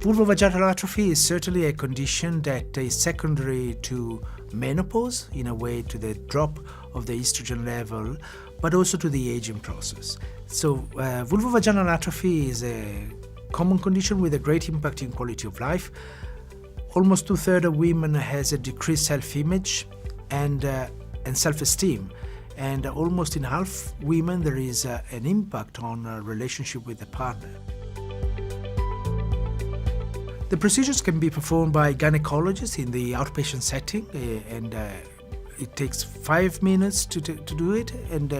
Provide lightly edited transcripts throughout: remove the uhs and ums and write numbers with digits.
Vulvovaginal atrophy is certainly a condition that is secondary to menopause, in a way to the drop of the estrogen level, but also to the aging process. So vulvovaginal atrophy is a common condition with a great impact in quality of life. Almost 2/3 of women has a decreased self-image and self-esteem, and almost in half women there is an impact on a relationship with the partner. The procedures can be performed by gynecologists in the outpatient setting, and it takes 5 minutes to do it, and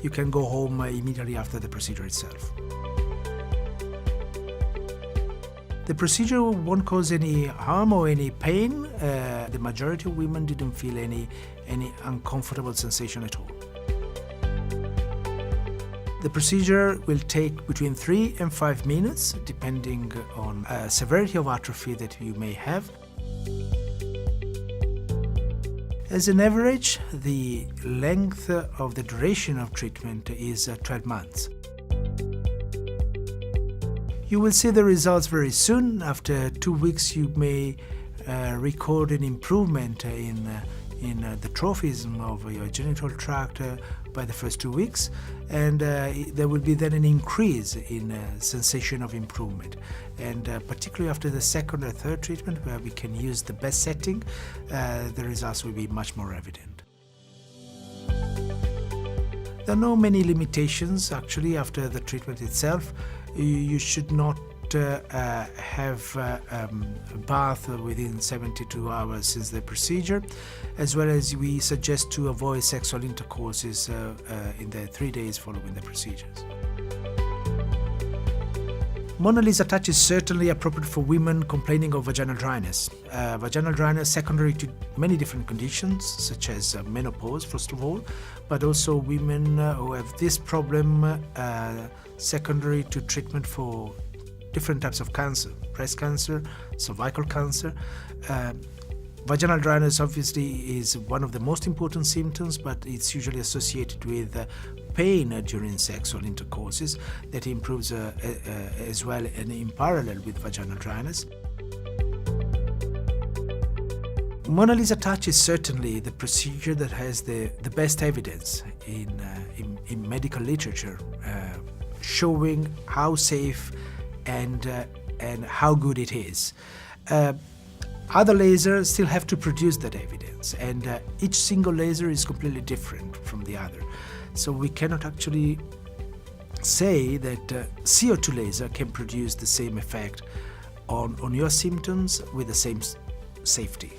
you can go home immediately after the procedure itself. The procedure won't cause any harm or any pain. The majority of women didn't feel any uncomfortable sensation at all. The procedure will take between 3 and 5 minutes, depending on severity of atrophy that you may have. As an average, the length of the duration of treatment is 12 months. You will see the results very soon. After 2 weeks, you may record an improvement in the trophism of your genital tract by the first 2 weeks, and there will be then an increase in sensation of improvement. And particularly after the second or third treatment, where we can use the best setting, the results will be much more evident. There are not many limitations actually after the treatment itself. You should not have a bath within 72 hours since the procedure, as well as we suggest to avoid sexual intercourses in the 3 days following the procedures. MonaLisa Touch is certainly appropriate for women complaining of vaginal dryness. Vaginal dryness secondary to many different conditions, such as menopause, first of all, but also women who have this problem secondary to treatment for different types of cancer, breast cancer, cervical cancer. Vaginal dryness obviously is one of the most important symptoms, but it's usually associated with pain during sexual intercourses that improves as well and in parallel with vaginal dryness. MonaLisa Touch is certainly the procedure that has the best evidence in medical literature, showing how safe and how good it is. Other lasers still have to produce that evidence, and each single laser is completely different from the other. So we cannot actually say that CO2 laser can produce the same effect on your symptoms with the same safety.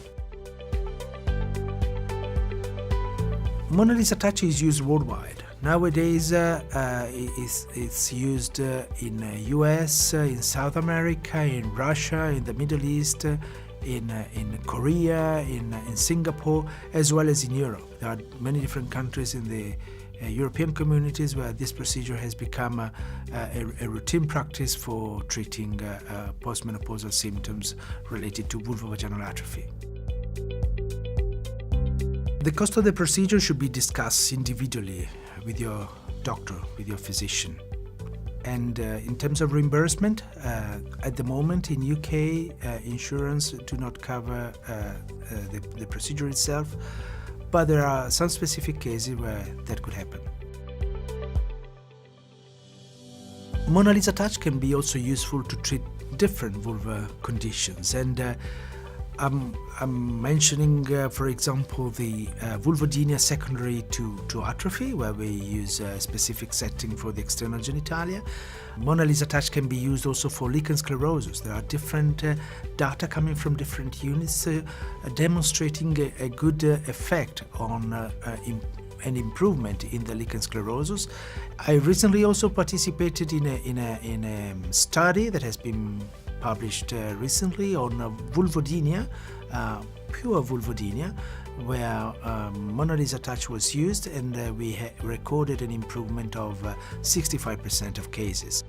MonaLisa Touch is used worldwide. Nowadays, it's used in US, in South America, in Russia, in the Middle East, in Korea, in Singapore, as well as in Europe. There are many different countries in the European communities where this procedure has become a routine practice for treating postmenopausal symptoms related to vulvovaginal atrophy. The cost of the procedure should be discussed individually with your doctor, with your physician. And in terms of reimbursement, at the moment in UK, insurance do not cover the procedure itself, but there are some specific cases where that could happen. MonaLisa Touch can be also useful to treat different vulvar conditions, and I'm mentioning, for example, the vulvodynia secondary to atrophy, where we use a specific setting for the external genitalia. MonaLisa Touch can be used also for lichen sclerosus. There are different data coming from different units demonstrating a good effect on an improvement in the lichen sclerosus. I recently also participated in a study that has been published recently on vulvodynia, pure vulvodynia, where MonaLisa Touch was used, and we recorded an improvement of 65% of cases.